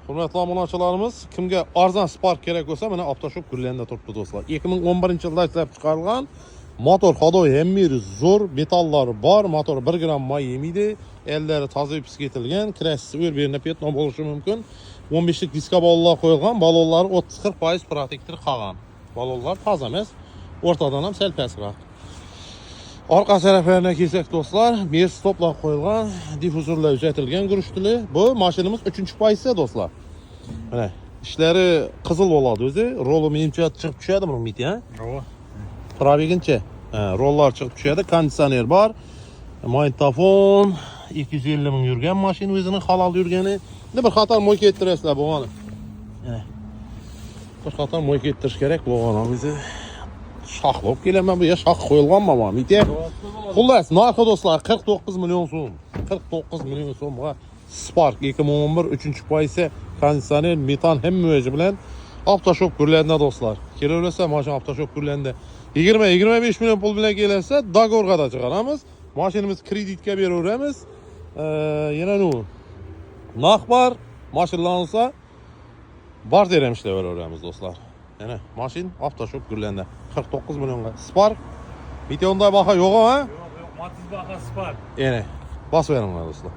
Hurmatli obunachilarimiz, kimga arzon Spark kerak bo'lsa, mana Avtoshop Gullarda turibdi do'stlar. 2011-yilda ishlab chiqarilgan motor xodoy hemmiri zo'r, metallari bor, motor 1 gram may yemaydi, ellari toza ipis ketilgan, krassisi o'rberna petno bo'lishi mumkin. 15lik diska balonlar qo'yilgan, balonlar 30-40% protektor qolgan. Balonlar toza emas, o'rtadan ham sal pastroq. Orqa taraflarına kelsak do'stlar, mes stoplar qo'yilgan, difuzorlar uzatilgan guruchtili. Bu mashinamiz 3-pozisiya do'stlar. Mana ishlari qizil bo'ladi o'zi. Roli menimcha chiqib tushadi bu umid, ha? Yo'q. Probegincha. Rollar chiqib tushadi, konditsioner bor. Magnitofon 250 ming yurgan mashina o'zining halol yurgani. Bir xatar moy kettirasizlar bo'lgani. Bir xatar moy kettirish kerak bo'lgani o'zi. Şax olib kelaman bu ya, şax qo'yilganmi bu mite? Xullas, narxi do'stlar 49 million so'm. 49 million so'mga Spark 2011 3-pozisiya konditsioner metan hamma bilan Avtoshop Gullarda do'stlar. Kelaversa, mashina Avtoshop Gullarda 20-25 million pul bilan kelsa, dogovorga chiqaramiz. Mashinamiz kreditga beraveramiz. Yana nu narx bor, mashinalansa barter ham ishlayveramiz do'stlar. Yana mashin Avtoshop Gullarda 49 millionga Spark. Bitta unday baho yo'q, ha? Yo'q, Matiz baho Spark. Yana bas beringlar do'stlar.